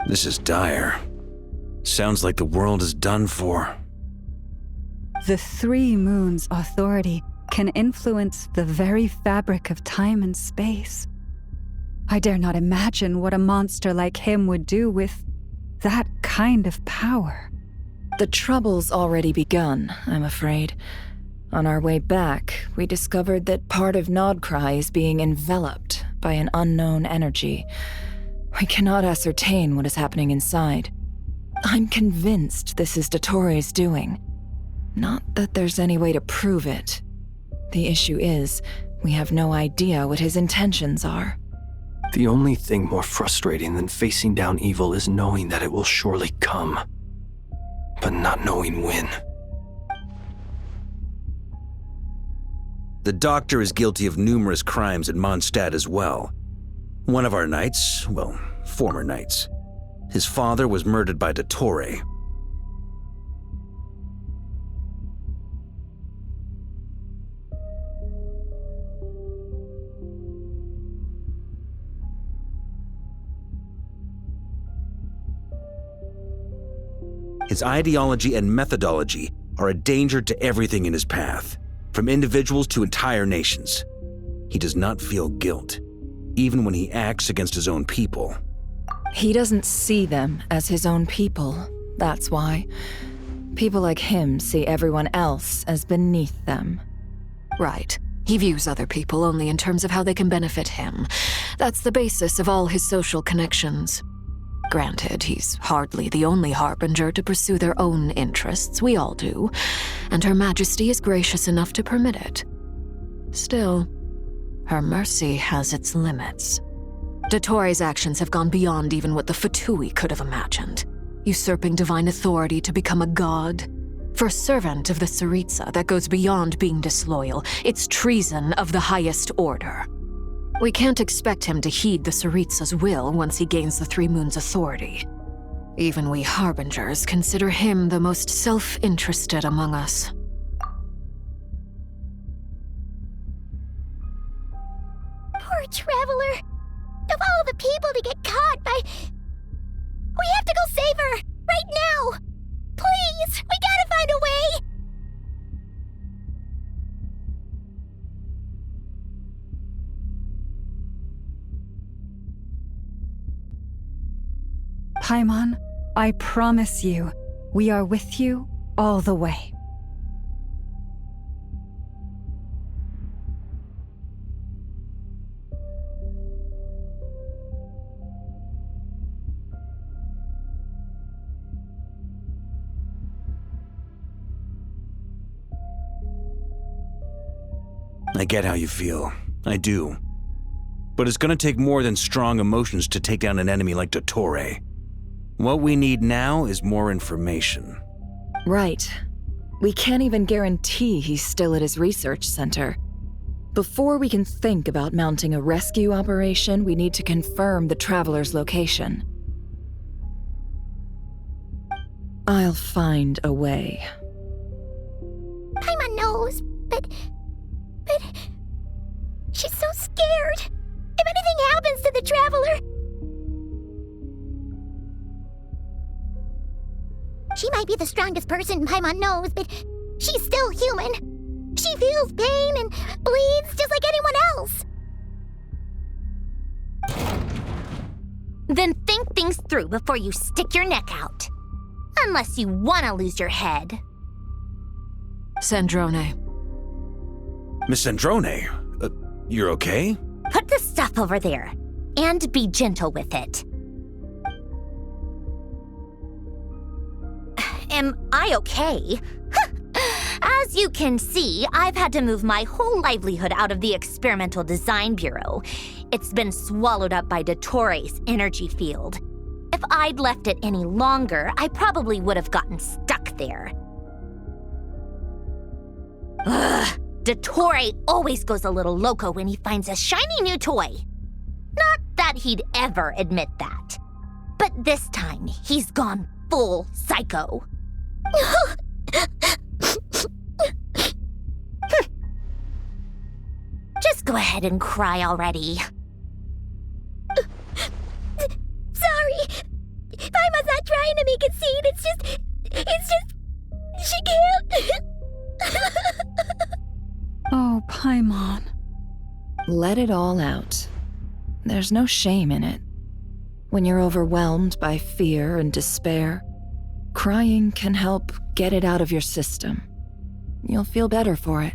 This is dire. Sounds like the world is done for. The Three Moons authority can influence the very fabric of time and space. I dare not imagine what a monster like him would do with that kind of power. The trouble's already begun, I'm afraid. On our way back, we discovered that part of Nodcry is being enveloped by an unknown energy. We cannot ascertain what is happening inside. I'm convinced this is Dottoro's doing. Not that there's any way to prove it. The issue is, we have no idea what his intentions are. The only thing more frustrating than facing down evil is knowing that it will surely come, but not knowing when. The doctor is guilty of numerous crimes at Mondstadt as well. One of our knights, well, former knights, his father was murdered by Dottore. His ideology and methodology are a danger to everything in his path, from individuals to entire nations. He does not feel guilt, even when he acts against his own people. He doesn't see them as his own people, that's why. People like him see everyone else as beneath them. Right. He views other people only in terms of how they can benefit him. That's the basis of all his social connections. Granted, he's hardly the only harbinger to pursue their own interests. We all do. And Her Majesty is gracious enough to permit it. Still, her mercy has its limits. Dottore's actions have gone beyond even what the Fatui could have imagined. Usurping divine authority to become a god. For a servant of the Tsaritsa, that goes beyond being disloyal. It's treason of the highest order. We can't expect him to heed the Tsaritsa's will once he gains the Three Moons' authority. Even we Harbingers consider him the most self-interested among us. Poor Traveler! Of all the people to get caught by... We have to go save her! Right now! Please! We gotta find a way! Paimon, I promise you, we are with you all the way. I get how you feel. I do. But it's gonna take more than strong emotions to take down an enemy like Dottore. What we need now is more information. Right. We can't even guarantee he's still at his research center. Before we can think about mounting a rescue operation, we need to confirm the Traveler's location. I'll find a way. Paimon knows, but... She's so scared! If anything happens to the Traveler... She might be the strongest person Paimon knows, but she's still human. She feels pain and bleeds just like anyone else. Then think things through before you stick your neck out. Unless you want to lose your head. Sandrone. Miss Sandrone, you're okay? Put the stuff over there, and be gentle with it. Am I okay? As you can see, I've had to move my whole livelihood out of the Experimental Design Bureau. It's been swallowed up by Dottore's energy field. If I'd left it any longer, I probably would have gotten stuck there. Ugh, Dottore always goes a little loco when he finds a shiny new toy. Not that he'd ever admit that. But this time, he's gone full psycho. Just go ahead and cry already. Sorry. Paimon. Let it all out. There's no shame in it. When you're overwhelmed by fear and despair, crying can help get it out of your system. You'll feel better for it.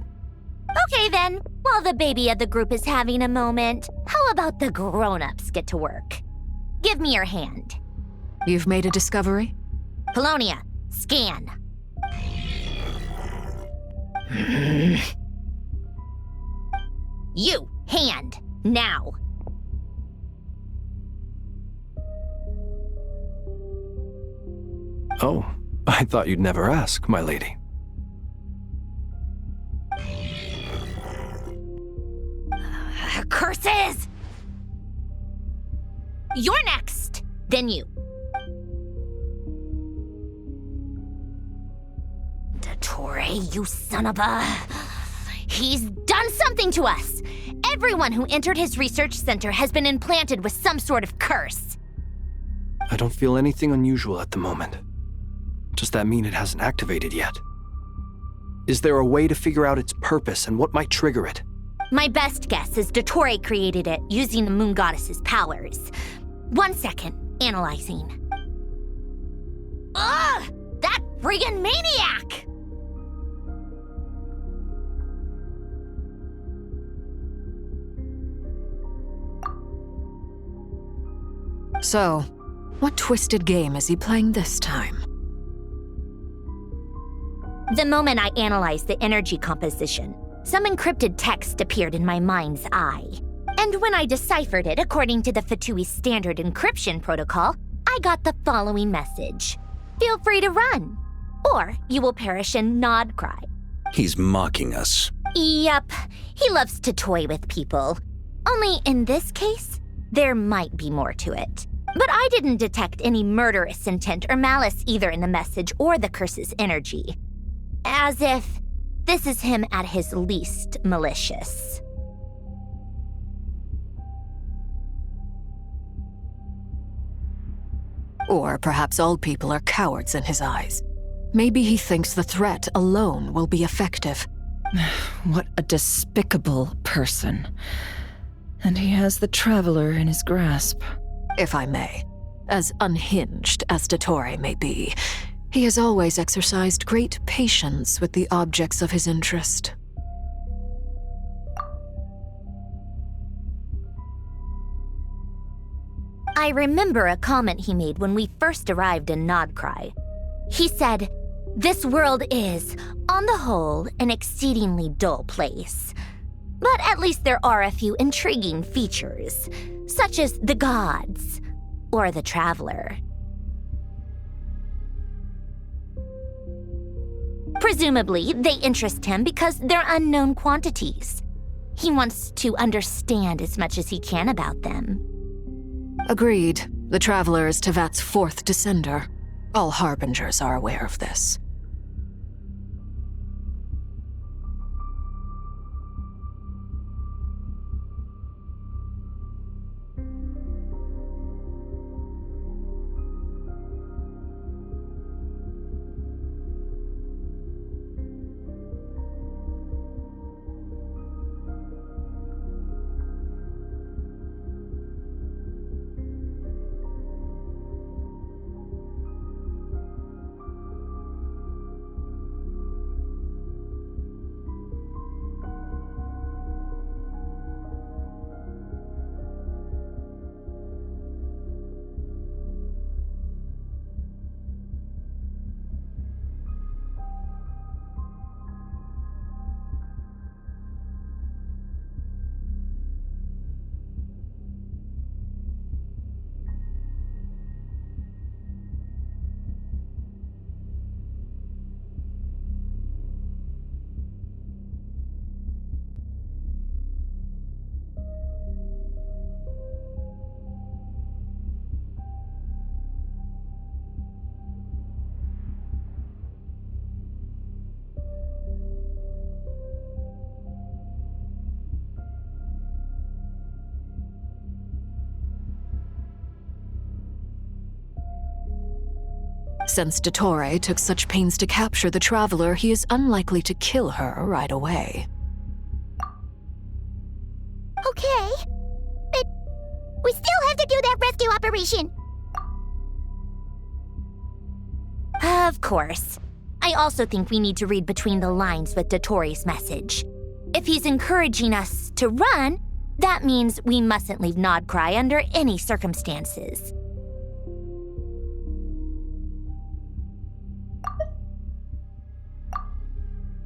Okay then, while the baby of the group is having a moment, how about the grown-ups get to work? Give me your hand. You've made a discovery? Polonia, scan. You, hand, now. Oh, I thought you'd never ask, my lady. Curses! You're next, then you. Dottore, you son of a... He's done something to us! Everyone who entered his research center has been implanted with some sort of curse. I don't feel anything unusual at the moment. Does that mean it hasn't activated yet? Is there a way to figure out its purpose and what might trigger it? My best guess is Dottore created it using the moon goddess's powers. 1 second, analyzing. Ugh! That friggin' maniac! So, what twisted game is he playing this time? The moment I analyzed the energy composition, some encrypted text appeared in my mind's eye. And when I deciphered it according to the Fatui standard encryption protocol, I got the following message. Feel free to run, or you will perish in nod cry. He's mocking us. Yep, he loves to toy with people. Only in this case, there might be more to it. But I didn't detect any murderous intent or malice either in the message or the curse's energy. As if this is him at his least malicious. Or perhaps all people are cowards in his eyes. Maybe he thinks the threat alone will be effective. What a despicable person. And he has the Traveler in his grasp. If I may. As unhinged as Dottore may be, he has always exercised great patience with the objects of his interest. I remember a comment he made when we first arrived in Nodcry. He said, "This world is, on the whole, an exceedingly dull place. But at least there are a few intriguing features, such as the gods, or the Traveler." Presumably, they interest him because they're unknown quantities. He wants to understand as much as he can about them. Agreed. The Traveler is Tevat's fourth descender. All Harbingers are aware of this. Since Dottore took such pains to capture the Traveler, he is unlikely to kill her right away. okay. But we still have to do that rescue operation. Of course. I also think we need to read between the lines with Dotori's message. If he's encouraging us to run, that means we mustn't leave Nodcry under any circumstances.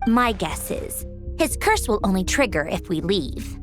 My guess is, his curse will only trigger if we leave.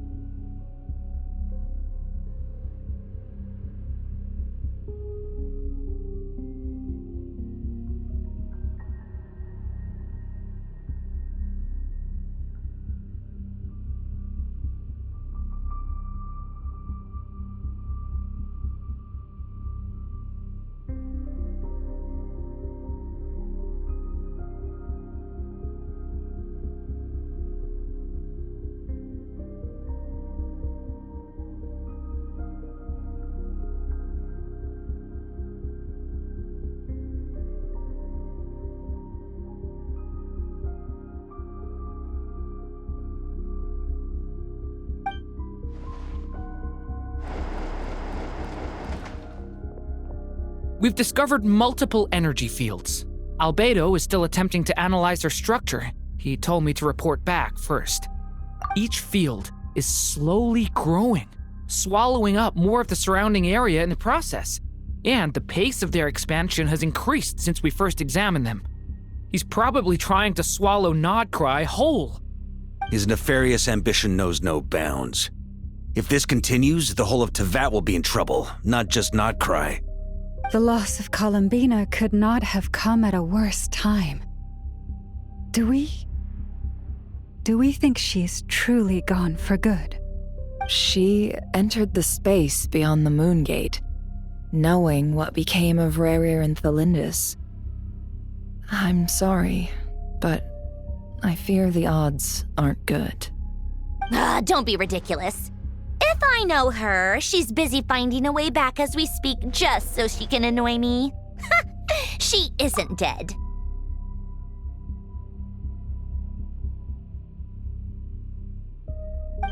We've discovered multiple energy fields. Albedo is still attempting to analyze their structure. He told me to report back first. Each field is slowly growing, swallowing up more of the surrounding area in the process. And the pace of their expansion has increased since we first examined them. He's probably trying to swallow Nodcry whole. His nefarious ambition knows no bounds. If this continues, the whole of Tevat will be in trouble, not just Nodcry. The loss of Columbina could not have come at a worse time. Do we think she's truly gone for good? She entered the space beyond the Moon Gate, knowing what became of Rerir and Thalindus. I'm sorry, but I fear the odds aren't good. Don't be ridiculous. If I know her, she's busy finding a way back as we speak just so she can annoy me. She isn't dead.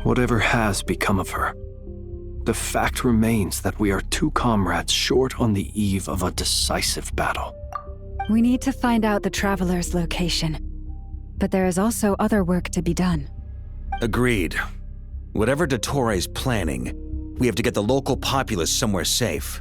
Whatever has become of her, the fact remains that we are two comrades short on the eve of a decisive battle. We need to find out the Traveler's location. But there is also other work to be done. Agreed. Whatever Dottore planning, we have to get the local populace somewhere safe.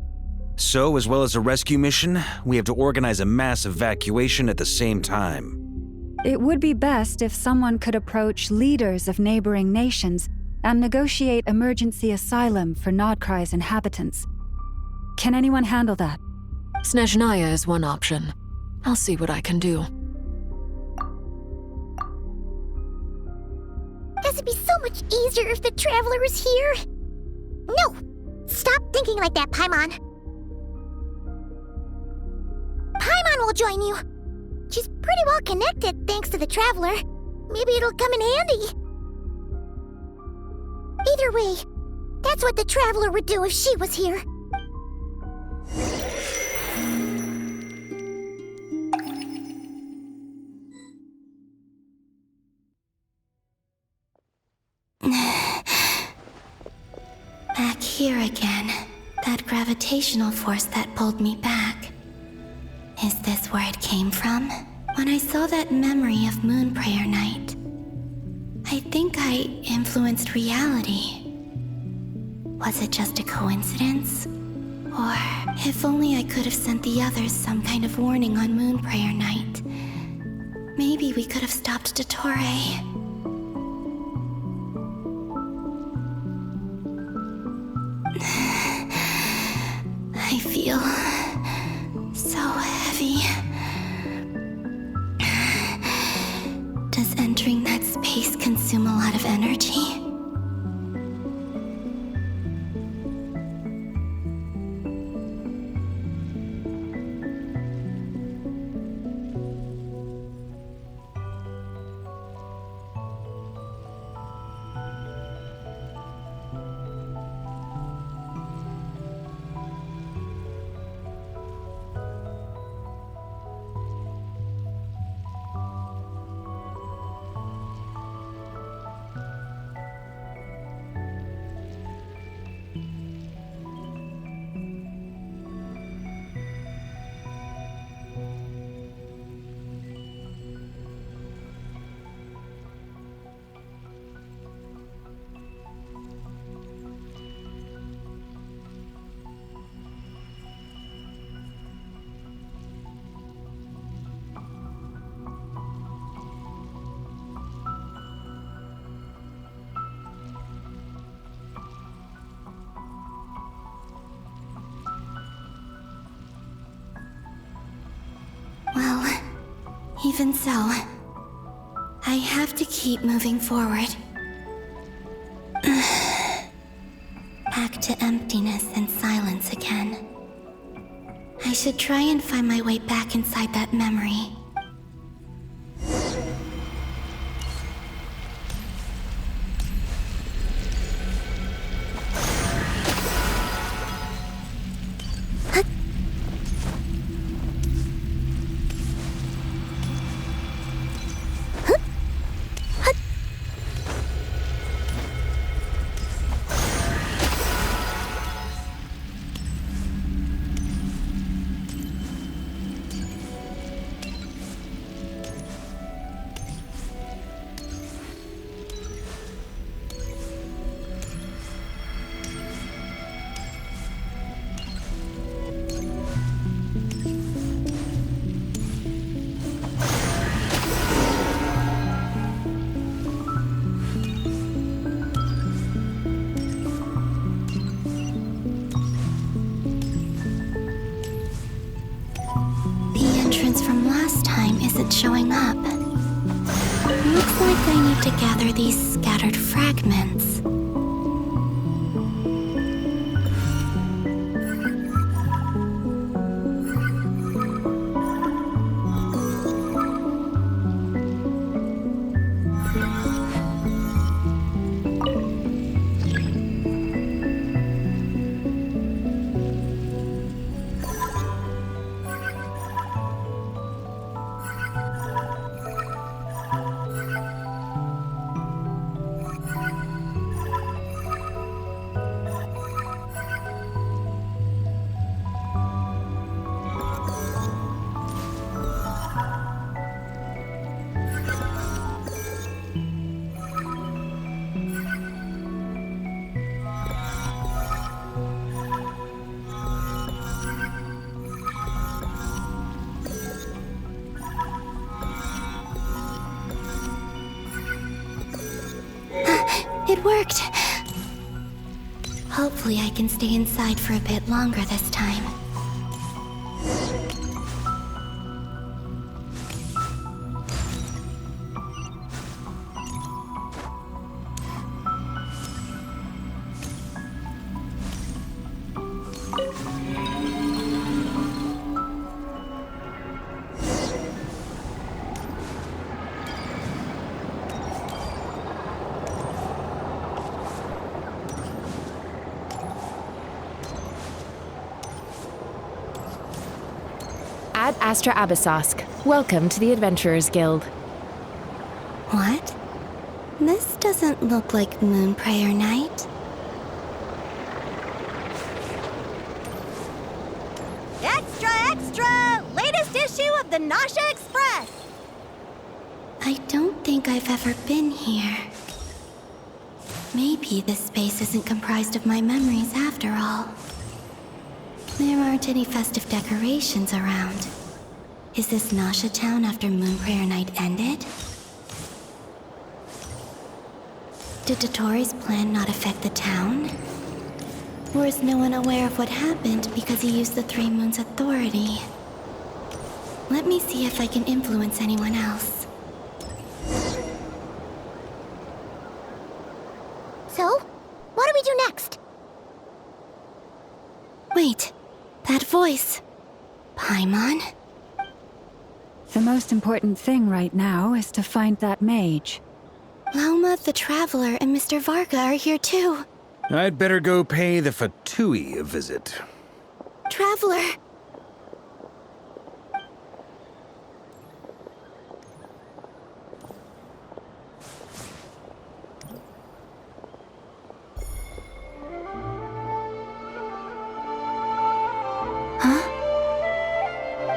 So, as well as a rescue mission, we have to organize a mass evacuation at the same time. It would be best if someone could approach leaders of neighboring nations and negotiate emergency asylum for Nodcry's inhabitants. Can anyone handle that? Snezhnaya is one option. I'll see what I can do. This would be so much easier if the Traveler was here. No! Stop thinking like that, Paimon. Paimon will join you. She's pretty well connected thanks to the Traveler. Maybe it'll come in handy. Either way, that's what the Traveler would do if she was here. Back here again. That gravitational force that pulled me back. Is this where it came from? When I saw that memory of Moon Prayer Night, I think I influenced reality. Was it just a coincidence? Or if only I could have sent the others some kind of warning on Moon Prayer Night. Maybe we could have stopped Dottore. I feel so heavy. Does entering that space consume a lot of energy? Even so, I have to keep moving forward. Back to emptiness and silence again. I should try and find my way back inside that memory. From last time isn't showing up. Looks like I need to gather these scattered fragments. It worked. Hopefully I can stay inside for a bit longer this time. Ad Astra Abyssosque. Welcome to the Adventurers Guild. What? This doesn't look like Moonprayer Night. Extra, extra! Latest issue of the Nasha Express! I don't think I've ever been here. Maybe this space isn't comprised of my memories after all. There aren't any festive decorations around. Is this Nasha Town after Moonprayer Night ended? Did Dotori's plan not affect the town? Or is no one aware of what happened because he used the Three Moons' authority? Let me see if I can influence anyone else. So, what do we do next? Wait, that voice. Paimon? The most important thing right now is to find that mage. Lauma the Traveler and Mr. Varga are here too. I'd better go pay the Fatui a visit. Traveler!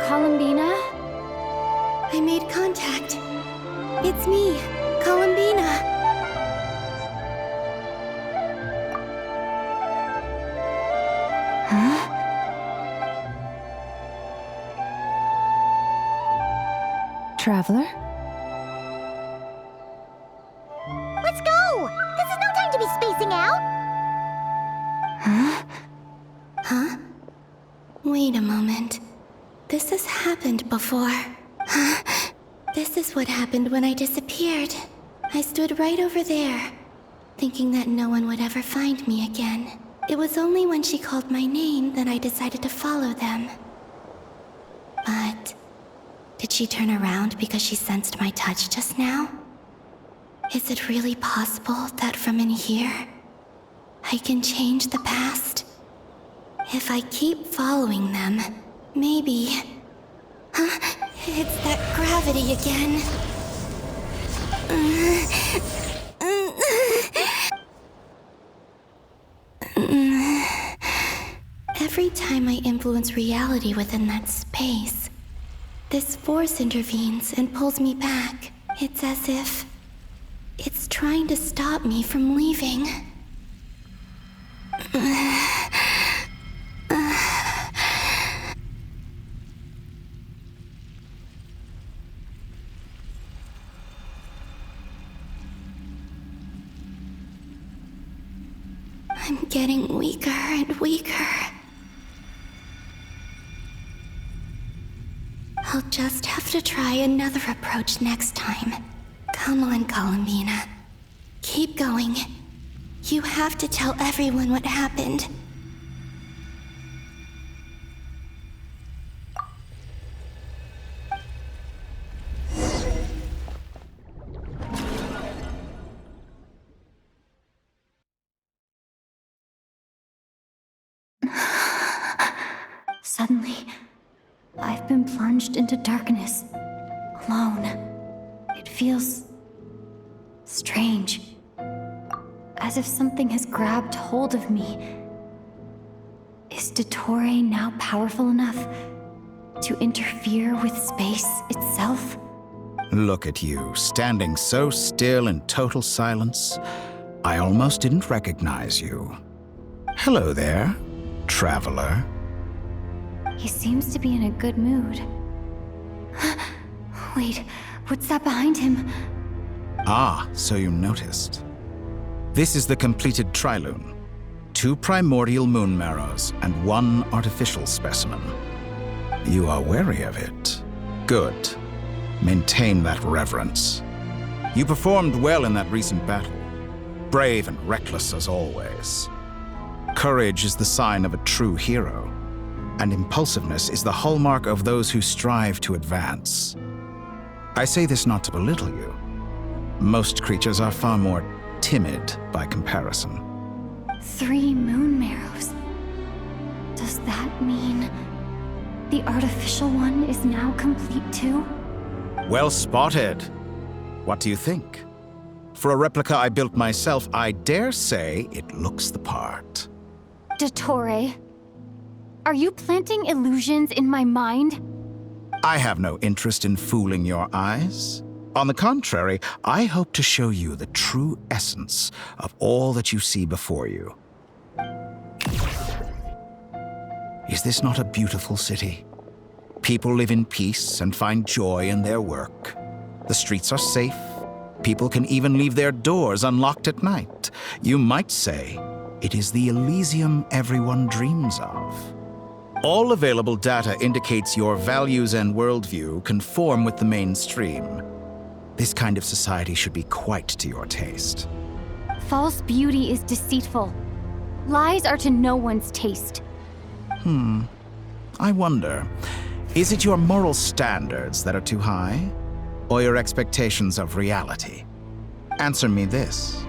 Columbina? I made contact. It's me, Columbina. Huh? Traveler? Let's go! This is no time to be spacing out! Huh? Huh? Wait a moment. This has happened before. Huh? this is what happened when I disappeared. I stood right over there, thinking that no one would ever find me again. It was only when she called my name that I decided to follow them. But did she turn around because she sensed my touch just now? Is it really possible that from in here, I can change the past? If I keep following them, maybe... It's that gravity again. Every time I influence reality within that space, this force intervenes and pulls me back. It's as if it's trying to stop me from leaving. I'm getting weaker and weaker. I'll just have to try another approach next time. Come on, Columbina. Keep going. You have to tell everyone what happened. Suddenly, I've been plunged into darkness, alone. It feels strange, as if something has grabbed hold of me. Is Dottore now powerful enough to interfere with space itself? Look at you, standing so still in total silence. I almost didn't recognize you. Hello there, traveler. He seems to be in a good mood. Wait, what's that behind him? Ah, so you noticed. This is the completed trilune. 2 primordial moon marrows and 1 artificial specimen. You are wary of it. Good. Maintain that reverence. You performed well in that recent battle. Brave and reckless as always. Courage is the sign of a true hero, and impulsiveness is the hallmark of those who strive to advance. I say this not to belittle you. Most creatures are far more timid by comparison. 3 moon marrows. Does that mean the artificial one is now complete too? Well spotted. What do you think? For a replica I built myself, I dare say it looks the part. Dottore, are you planting illusions in my mind? I have no interest in fooling your eyes. On the contrary, I hope to show you the true essence of all that you see before you. Is this not a beautiful city? People live in peace and find joy in their work. The streets are safe. People can even leave their doors unlocked at night. You might say it is the Elysium everyone dreams of. All available data indicates your values and worldview conform with the mainstream. This kind of society should be quite to your taste. False beauty is deceitful. Lies are to no one's taste. I wonder, is it your moral standards that are too high, or your expectations of reality? Answer me this.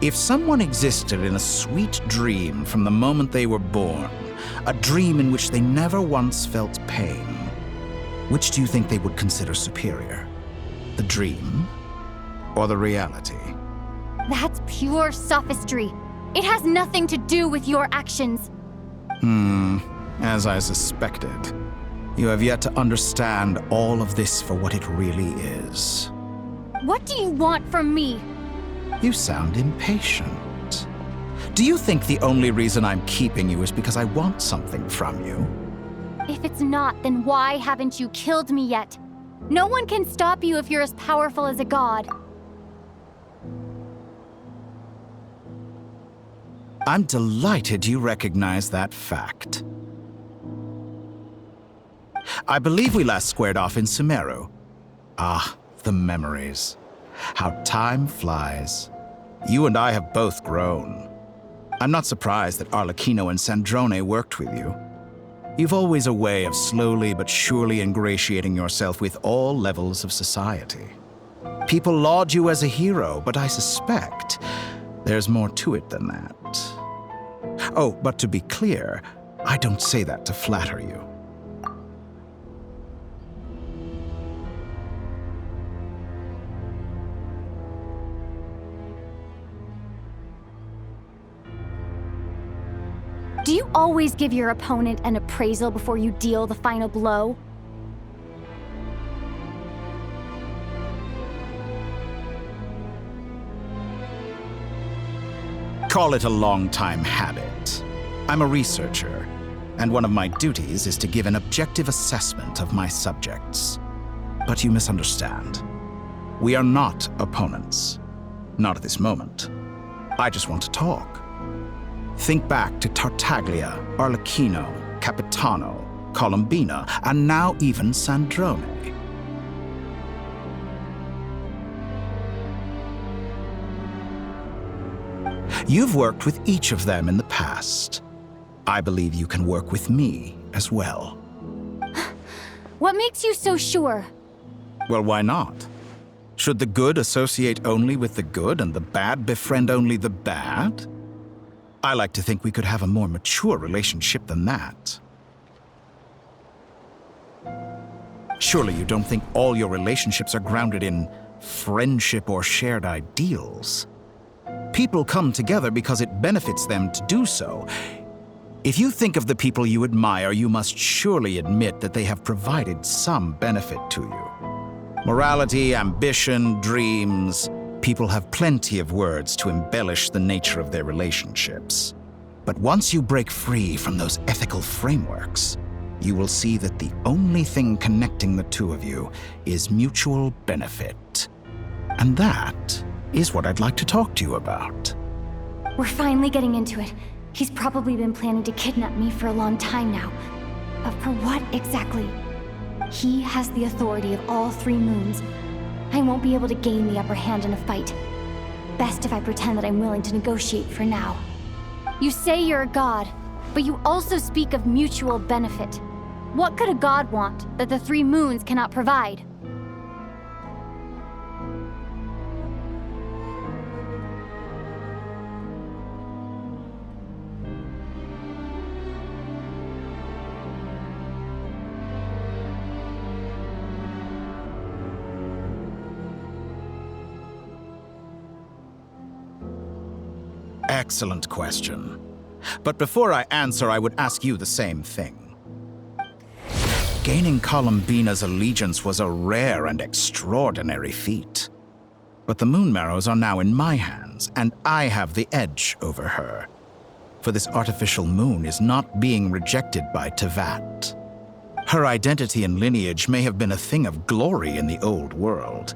If someone existed in a sweet dream from the moment they were born, a dream in which they never once felt pain, which do you think they would consider superior? The dream or the reality? That's pure sophistry. It has nothing to do with your actions. As I suspected. You have yet to understand all of this for what it really is. What do you want from me? You sound impatient. Do you think the only reason I'm keeping you is because I want something from you? If it's not, then why haven't you killed me yet? No one can stop you if you're as powerful as a god. I'm delighted you recognize that fact. I believe we last squared off in Sumeru. Ah, the memories. How time flies. You and I have both grown. I'm not surprised that Arlecchino and Sandrone worked with you. You've always a way of slowly but surely ingratiating yourself with all levels of society. People laud you as a hero, but I suspect there's more to it than that. Oh, but to be clear, I don't say that to flatter you. Do you always give your opponent an appraisal before you deal the final blow? Call it a long-time habit. I'm a researcher, and one of my duties is to give an objective assessment of my subjects. But you misunderstand. We are not opponents. Not at this moment. I just want to talk. Think back to Tartaglia, Arlecchino, Capitano, Colombina, and now even Sandrone. You've worked with each of them in the past. I believe you can work with me as well. What makes you so sure? Well, why not? Should the good associate only with the good and the bad befriend only the bad? I like to think we could have a more mature relationship than that. Surely you don't think all your relationships are grounded in friendship or shared ideals? People come together because it benefits them to do so. If you think of the people you admire, you must surely admit that they have provided some benefit to you. Morality, ambition, dreams. People have plenty of words to embellish the nature of their relationships. But once you break free from those ethical frameworks, you will see that the only thing connecting the two of you is mutual benefit. And that is what I'd like to talk to you about. We're finally getting into it. He's probably been planning to kidnap me for a long time now. But for what exactly? He has the authority of all three moons. I won't be able to gain the upper hand in a fight. Best if I pretend that I'm willing to negotiate for now. You say you're a god, but you also speak of mutual benefit. What could a god want that the three moons cannot provide? Excellent question. But before I answer, I would ask you the same thing. Gaining Colombina's allegiance was a rare and extraordinary feat. But the Moon Marrows are now in my hands, and I have the edge over her. For this artificial moon is not being rejected by Tevat. Her identity and lineage may have been a thing of glory in the old world,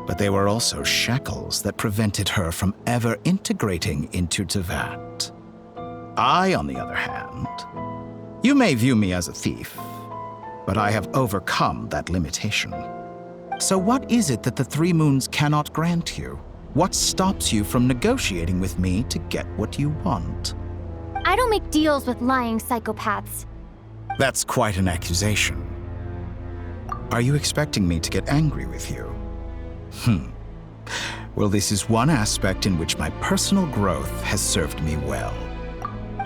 but they were also shackles that prevented her from ever integrating into Tevat. I, on the other hand, you may view me as a thief, but I have overcome that limitation. So what is it that the three moons cannot grant you? What stops you from negotiating with me to get what you want? I don't make deals with lying psychopaths. That's quite an accusation. Are you expecting me to get angry with you? Well, this is one aspect in which my personal growth has served me well.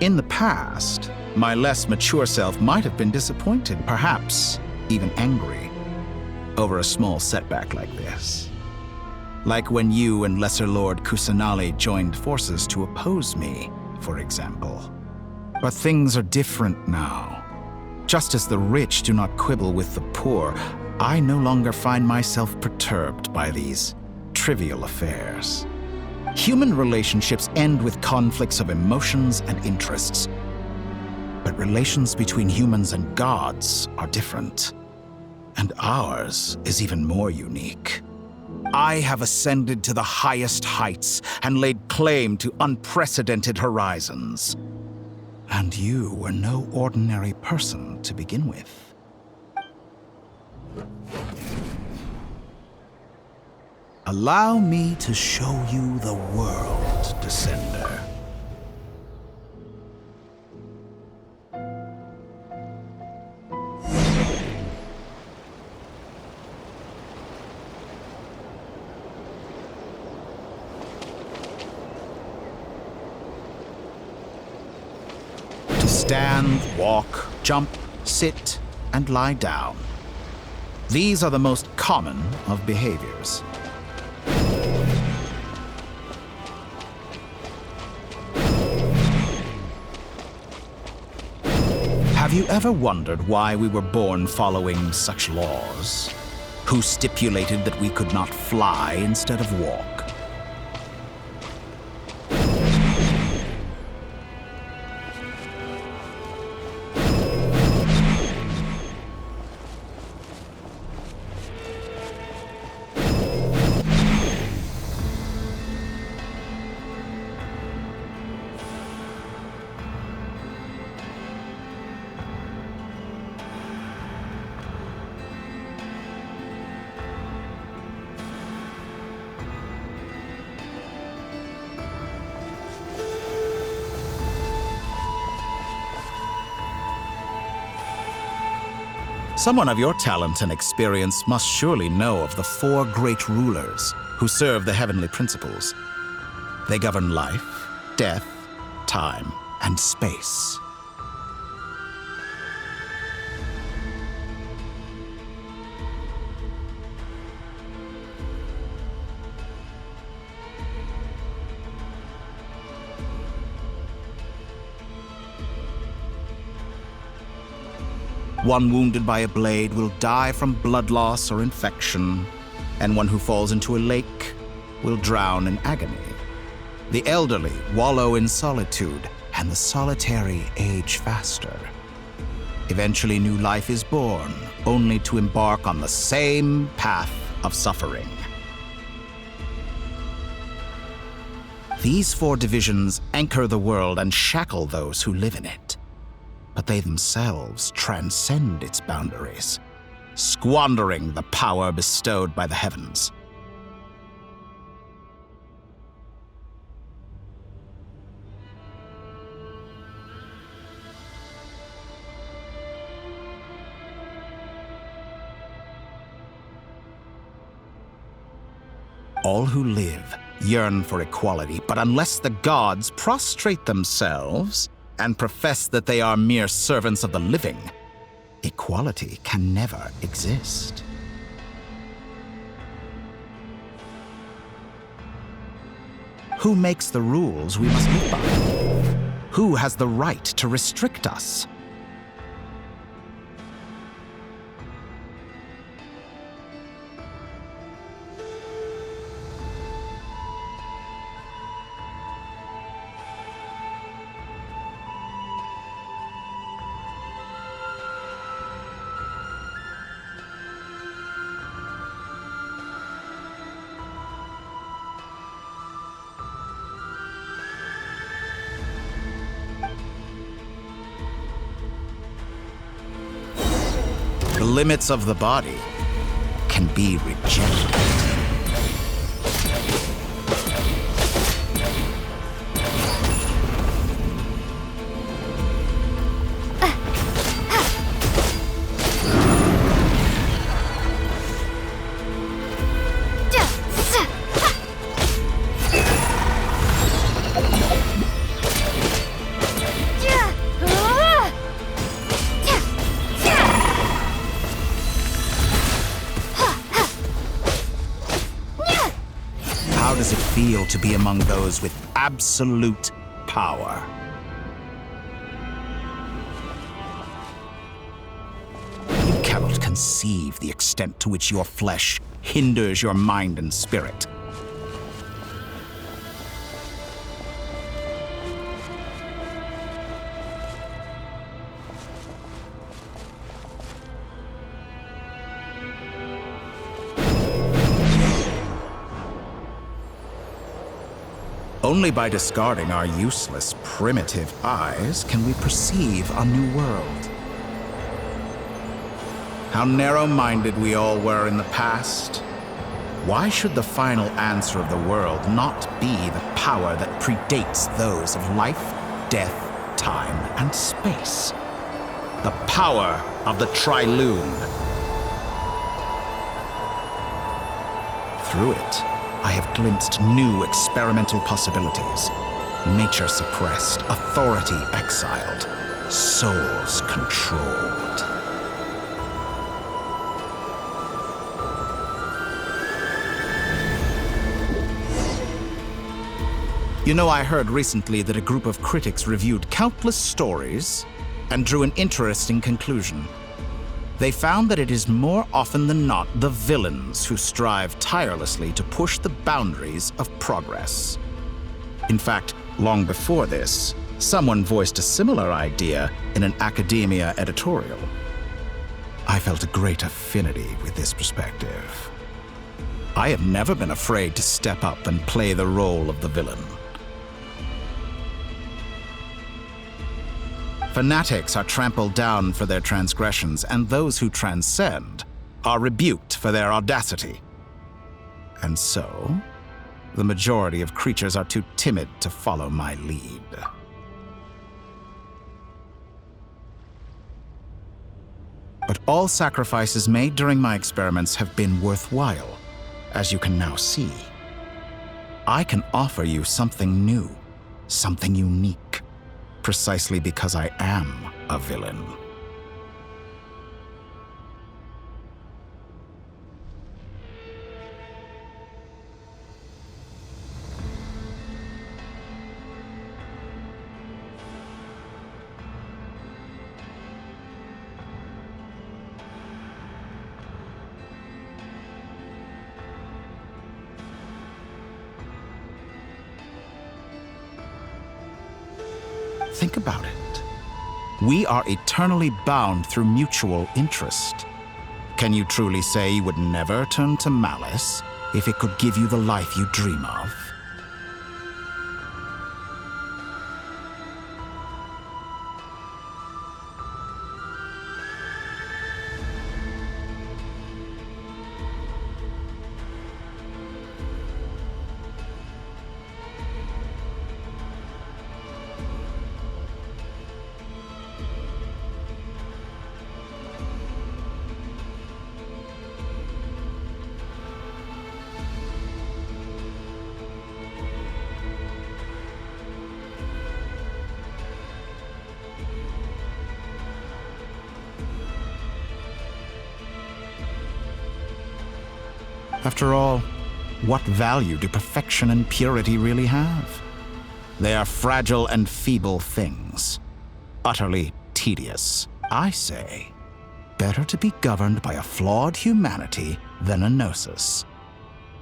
In the past, my less mature self might have been disappointed, perhaps even angry, over a small setback like this. Like when you and Lesser Lord Kusanali joined forces to oppose me, for example. But things are different now. Just as the rich do not quibble with the poor, I no longer find myself perturbed by these trivial affairs. Human relationships end with conflicts of emotions and interests. But relations between humans and gods are different. And ours is even more unique. I have ascended to the highest heights and laid claim to unprecedented horizons. And you were no ordinary person to begin with. Allow me to show you the world, Descender. To stand, walk, jump, sit, and lie down. These are the most common of behaviors. Have you ever wondered why we were born following such laws? Who stipulated that we could not fly instead of walk? Someone of your talent and experience must surely know of the 4 great rulers who serve the heavenly principles. They govern life, death, time, and space. One wounded by a blade will die from blood loss or infection, and one who falls into a lake will drown in agony. The elderly wallow in solitude, and the solitary age faster. Eventually, new life is born, only to embark on the same path of suffering. These 4 divisions anchor the world and shackle those who live in it. But they themselves transcend its boundaries, squandering the power bestowed by the heavens. All who live yearn for equality, but unless the gods prostrate themselves and profess that they are mere servants of the living, equality can never exist. Who makes the rules we must live by? Who has the right to restrict us? The limits of the body can be rejected. How does it feel to be among those with absolute power? You cannot conceive the extent to which your flesh hinders your mind and spirit. Only by discarding our useless, primitive eyes can we perceive a new world. How narrow-minded we all were in the past, Why should the final answer of the world not be the power that predates those of life, death, time, and space? The power of the Triloon. Through it, I have glimpsed new experimental possibilities. Nature suppressed, authority exiled, souls controlled. You know, I heard recently that a group of critics reviewed countless stories and drew an interesting conclusion. They found that it is more often than not the villains who strive tirelessly to push the boundaries of progress. In fact, long before this, someone voiced a similar idea in an academia editorial. I felt a great affinity with this perspective. I have never been afraid to step up and play the role of the villain. Fanatics are trampled down for their transgressions, and those who transcend are rebuked for their audacity. And so, the majority of creatures are too timid to follow my lead. But all sacrifices made during my experiments have been worthwhile, as you can now see. I can offer you something new, something unique, precisely because I am a villain. Think about it. We are eternally bound through mutual interest. Can you truly say you would never turn to malice if it could give you the life you dream of? After all, what value do perfection and purity really have? They are fragile and feeble things, utterly tedious. I say, better to be governed by a flawed humanity than a gnosis.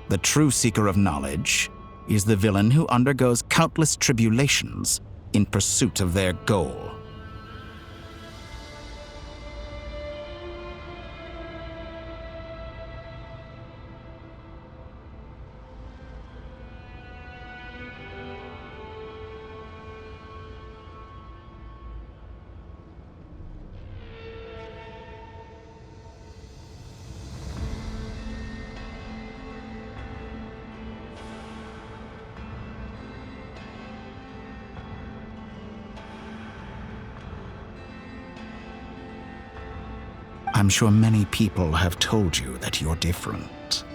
The true seeker of knowledge is the villain who undergoes countless tribulations in pursuit of their goal. I'm sure many people have told you that you're different.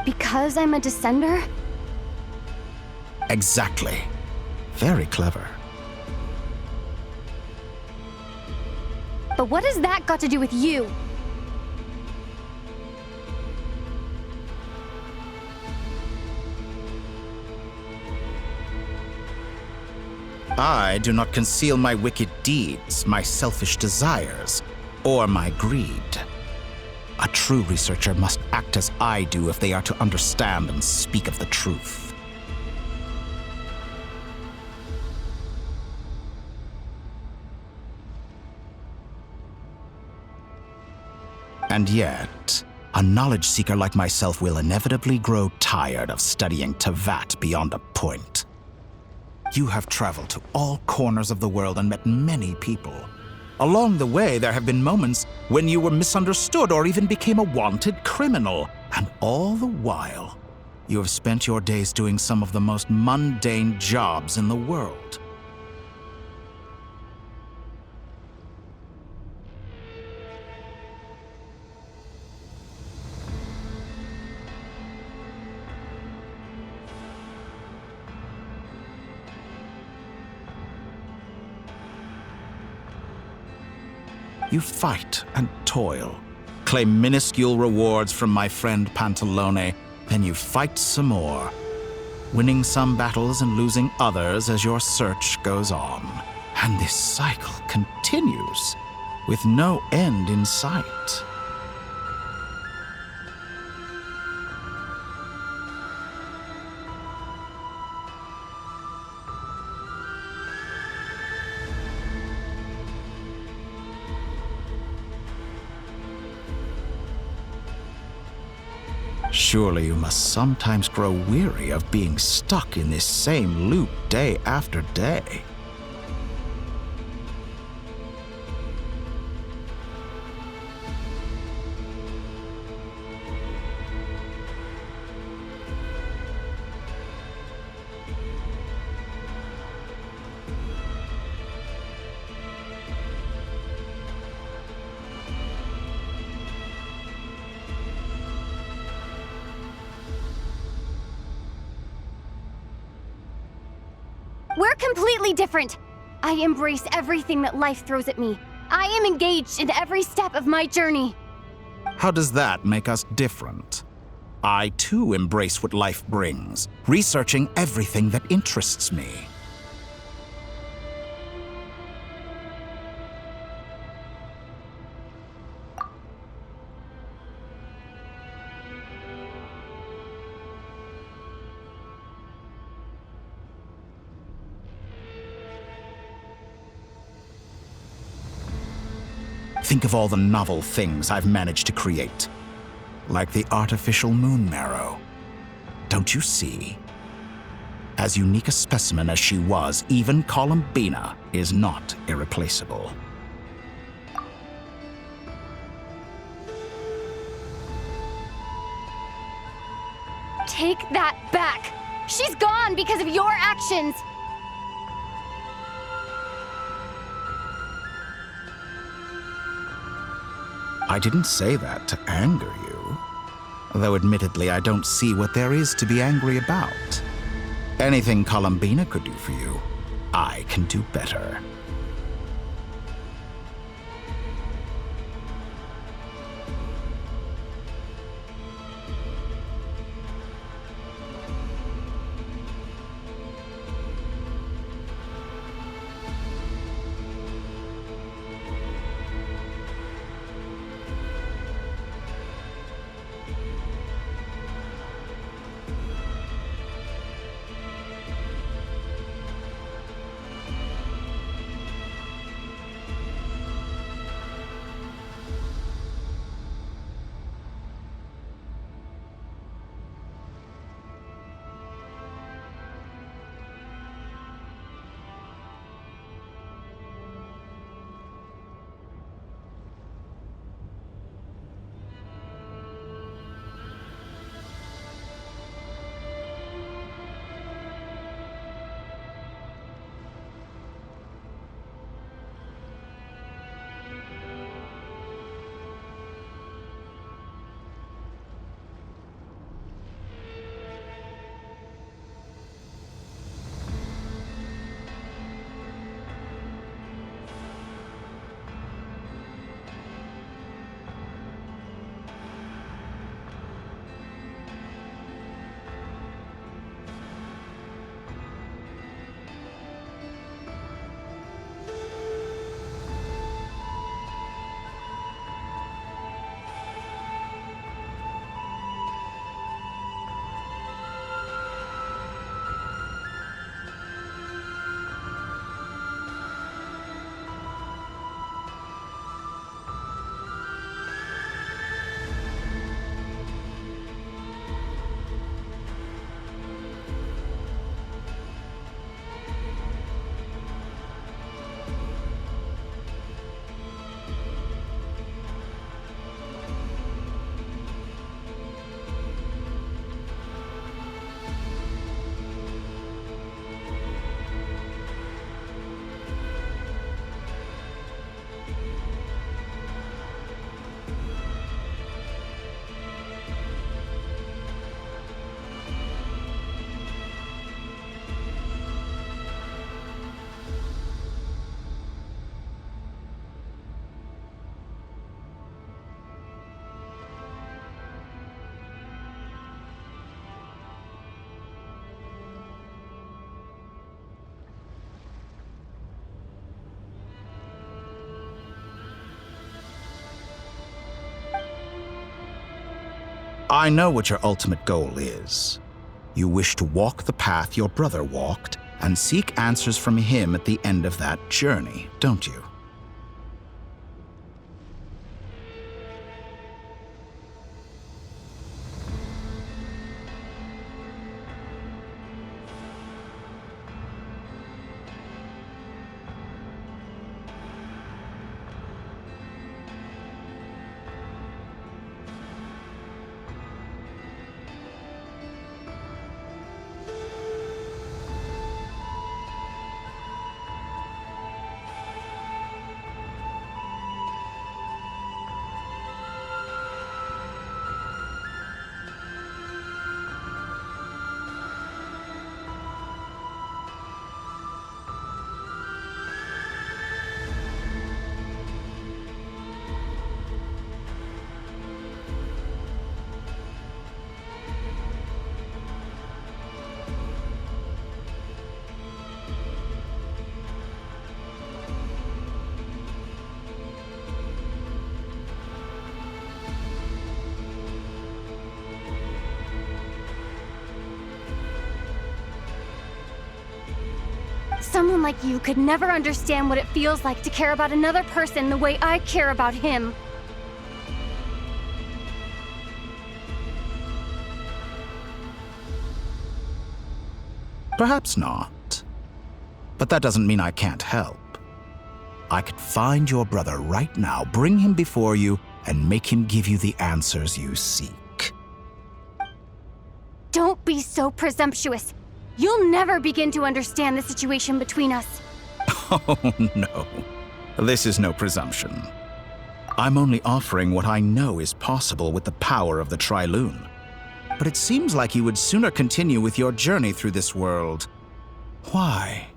Because I'm a descender? Exactly. Very clever. But what has that got to do with you? I do not conceal my wicked deeds, my selfish desires, or my greed. A true researcher must act as I do if they are to understand and speak of the truth. And yet, a knowledge seeker like myself will inevitably grow tired of studying Tevat beyond a point. You have traveled to all corners of the world and met many people. Along the way, there have been moments when you were misunderstood or even became a wanted criminal. And all the while, you have spent your days doing some of the most mundane jobs in the world. You fight and toil, claim minuscule rewards from my friend Pantalone, then you fight some more, winning some battles and losing others as your search goes on. And this cycle continues, with no end in sight. Surely you must sometimes grow weary of being stuck in this same loop day after day. We're completely different. I embrace everything that life throws at me. I am engaged in every step of my journey. How does that make us different? I too embrace what life brings, researching everything that interests me. Think of all the novel things I've managed to create. Like the artificial moon marrow. Don't you see? As unique a specimen as she was, even Columbina is not irreplaceable. Take that back! She's gone because of your actions! I didn't say that to anger you. Though admittedly, I don't see what there is to be angry about. Anything Columbina could do for you, I can do better. I know what your ultimate goal is. You wish to walk the path your brother walked and seek answers from him at the end of that journey, don't you? Someone like you could never understand what it feels like to care about another person the way I care about him. Perhaps not. But that doesn't mean I can't help. I could find your brother right now, bring him before you, and make him give you the answers you seek. Don't be so presumptuous. You'll never begin to understand the situation between us. Oh, no. This is no presumption. I'm only offering what I know is possible with the power of the Trilune. But it seems like you would sooner continue with your journey through this world. Why?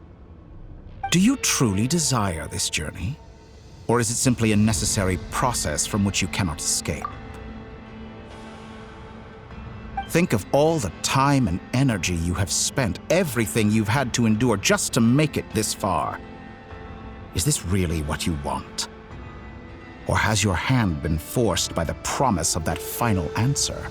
Do you truly desire this journey? Or is it simply a necessary process from which you cannot escape? Think of all the time and energy you have spent, everything you've had to endure just to make it this far. Is this really what you want? Or has your hand been forced by the promise of that final answer?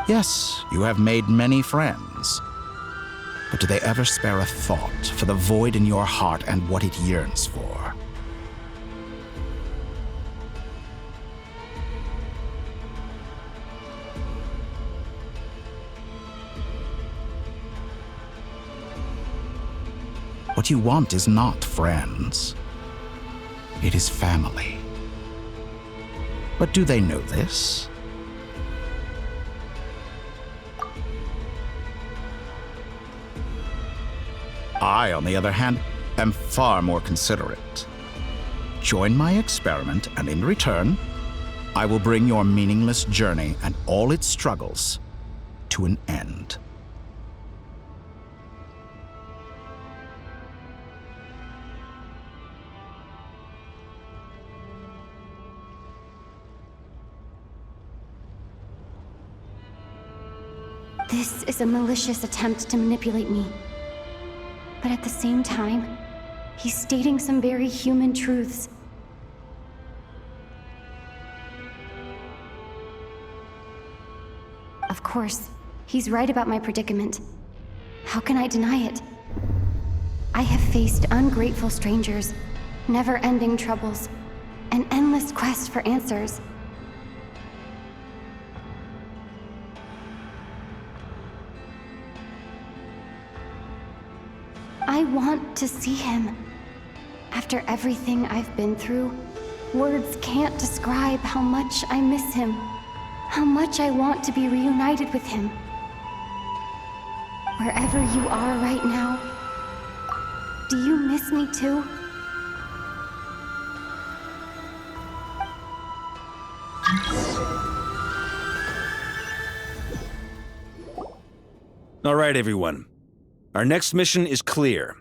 Yes, you have made many friends. But do they ever spare a thought for the void in your heart and what it yearns for? What you want is not friends. It is family. But do they know this? I, on the other hand, am far more considerate. Join my experiment, and in return, I will bring your meaningless journey and all its struggles to an end. This is a malicious attempt to manipulate me. But at the same time, he's stating some very human truths. Of course, he's right about my predicament. How can I deny it? I have faced ungrateful strangers, never-ending troubles, an endless quest for answers. I want to see him. After everything I've been through, words can't describe how much I miss him, how much I want to be reunited with him. Wherever you are right now, do you miss me too? All right, everyone. Our next mission is clear.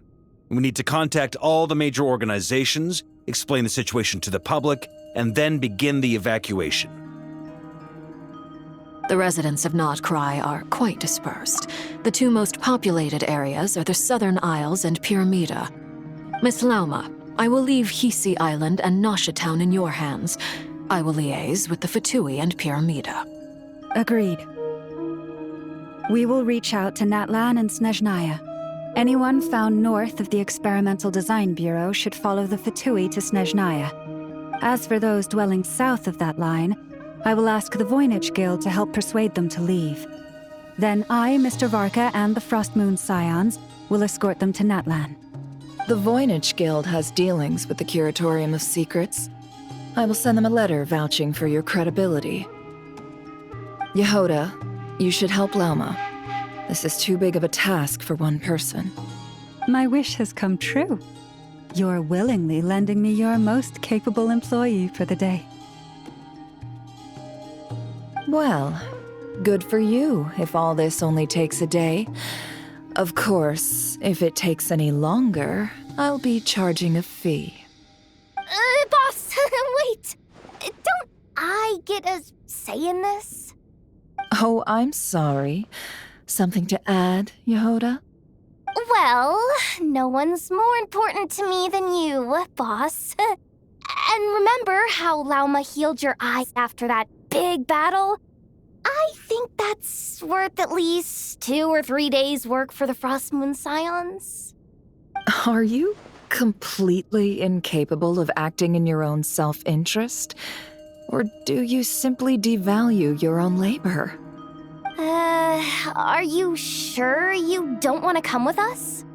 We need to contact all the major organizations, explain the situation to the public, and then begin the evacuation. The residents of Nodcry are quite dispersed. The two most populated areas are the Southern Isles and Pyramida. Miss Lauma, I will leave Hisi Island and Nasha Town in your hands. I will liaise with the Fatui and Pyramida. Agreed. We will reach out to Natlan and Snezhnaya. Anyone found north of the Experimental Design Bureau should follow the Fatui to Snezhnaya. As for those dwelling south of that line, I will ask the Voynich Guild to help persuade them to leave. Then I, Mr. Varka, and the Frostmoon Scions will escort them to Natlan. The Voynich Guild has dealings with the Curatorium of Secrets. I will send them a letter vouching for your credibility. Yehoda, you should help Lauma. This is too big of a task for one person. My wish has come true. You're willingly lending me your most capable employee for the day. Well, good for you if all this only takes a day. Of course, if it takes any longer, I'll be charging a fee. Boss, wait! Don't I get a say in this? Oh, I'm sorry. Something to add, Yehoda? Well, no one's more important to me than you, boss. And remember how Lauma healed your eyes after that big battle? I think that's worth at least 2 or 3 days' work for the Frostmoon Scions. Are you completely incapable of acting in your own self-interest? Or do you simply devalue your own labor? Are you sure you don't want to come with us?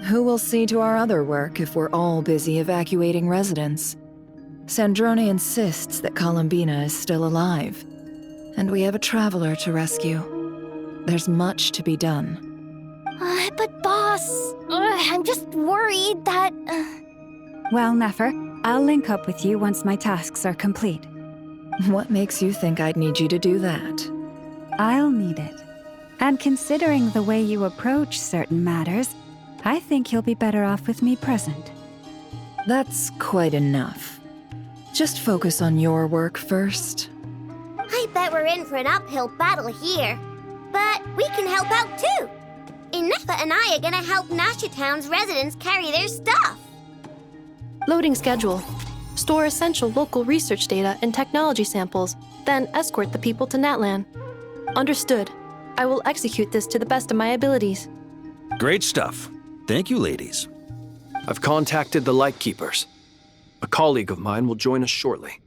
Who will see to our other work if we're all busy evacuating residents? Sandrone insists that Columbina is still alive, and we have a traveler to rescue. There's much to be done. But boss, I'm just worried that... Well, Nefer, I'll link up with you once my tasks are complete. What makes you think I'd need you to do that? I'll need it. And considering the way you approach certain matters, I think you'll be better off with me present. That's quite enough. Just focus on your work first. I bet we're in for an uphill battle here. But we can help out too. Inefa and I are gonna help Nasha Town's residents carry their stuff. Loading schedule. Store essential local research data and technology samples, then escort the people to Natlan. Understood. I will execute this to the best of my abilities. Great stuff. Thank you, ladies. I've contacted the Lightkeepers. A colleague of mine will join us shortly.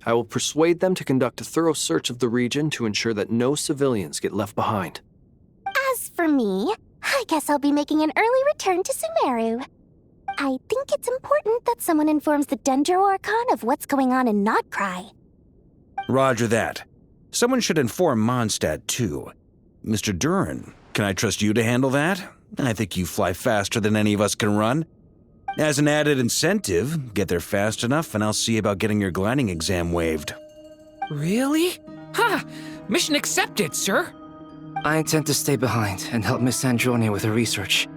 I will persuade them to conduct a thorough search of the region to ensure that no civilians get left behind. As for me, I guess I'll be making an early return to Sumeru. I think it's important that someone informs the Dendro Archon of what's going on in Nodcry. Roger that. Someone should inform Mondstadt, too. Mr. Duran, can I trust you to handle that? I think you fly faster than any of us can run. As an added incentive, get there fast enough and I'll see about getting your gliding exam waived. Really? Ha! Mission accepted, sir. I intend to stay behind and help Miss Sandrone with her research.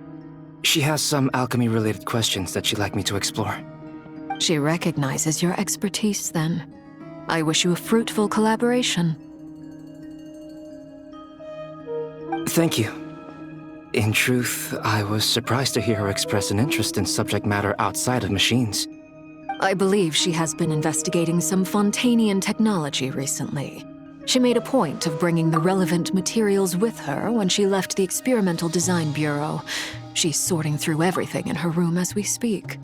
She has some alchemy-related questions that she'd like me to explore. She recognizes your expertise, then. I wish you a fruitful collaboration. Thank you. In truth, I was surprised to hear her express an interest in subject matter outside of machines. I believe she has been investigating some Fontanian technology recently. She made a point of bringing the relevant materials with her when she left the Experimental Design Bureau. She's sorting through everything in her room as we speak.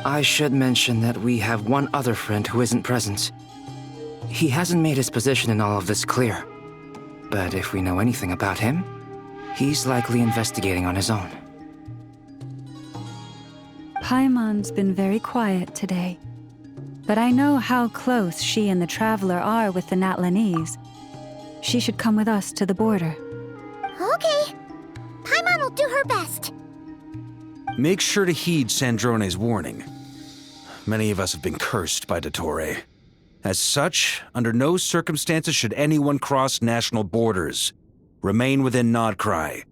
I should mention that we have one other friend who isn't present. He hasn't made his position in all of this clear. But if we know anything about him, he's likely investigating on his own. Paimon's been very quiet today. But I know how close she and the Traveler are with the Natlanese. She should come with us to the border. Okay. Paimon will do her best. Make sure to heed Sandrone's warning. Many of us have been cursed by Dottore. As such, under no circumstances should anyone cross national borders. Remain within Nodcry.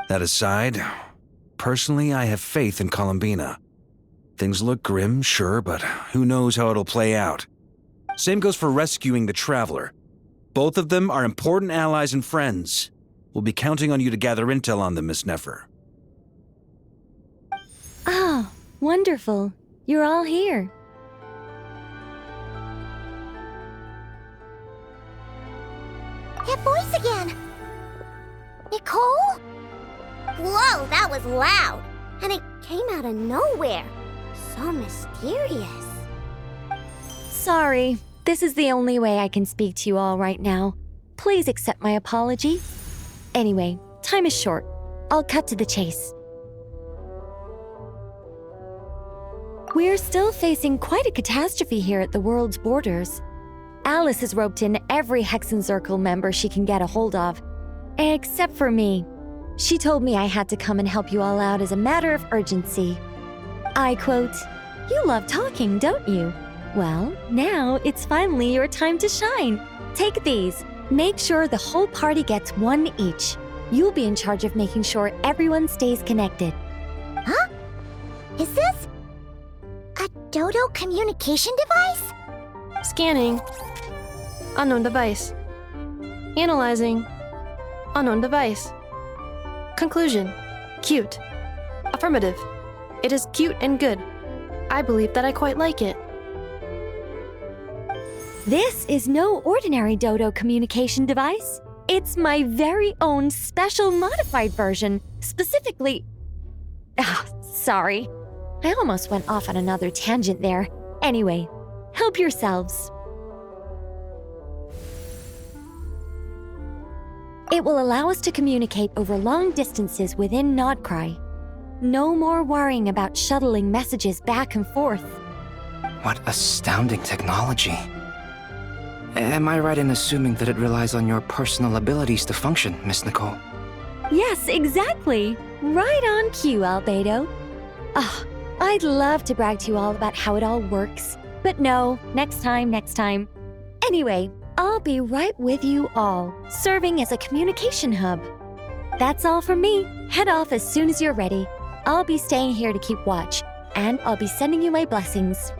That aside, personally, I have faith in Columbina. Things look grim, sure, but who knows how it'll play out. Same goes for rescuing the Traveler. Both of them are important allies and friends. We'll be counting on you to gather intel on them, Miss Nefer. Ah, wonderful. You're all here. That voice again! Nicole? Whoa, that was loud! And it came out of nowhere. So mysterious. Sorry, this is the only way I can speak to you all right now. Please accept my apology. Anyway, time is short. I'll cut to the chase. We're still facing quite a catastrophe here at the world's borders. Alice has roped in every Hexenzirkel member she can get a hold of, except for me. She told me I had to come and help you all out as a matter of urgency. I quote, "You love talking, don't you? Well, now it's finally your time to shine. Take these. Make sure the whole party gets one each. You'll be in charge of making sure everyone stays connected." Huh? Is this a Dodo communication device? Scanning. Unknown device. Analyzing. Unknown device. Conclusion. Cute. Affirmative. It is cute and good. I believe that I quite like it. This is no ordinary Dodo communication device. It's my very own special modified version, specifically... sorry. I almost went off on another tangent there. Anyway, help yourselves. It will allow us to communicate over long distances within Nodcry. No more worrying about shuttling messages back and forth. What astounding technology. Am I right in assuming that it relies on your personal abilities to function, Miss Nicole? Yes, exactly. Right on cue, Albedo. I'd love to brag to you all about how it all works. But no, next time. Anyway, I'll be right with you all, serving as a communication hub. That's all from me. Head off as soon as you're ready. I'll be staying here to keep watch, and I'll be sending you my blessings.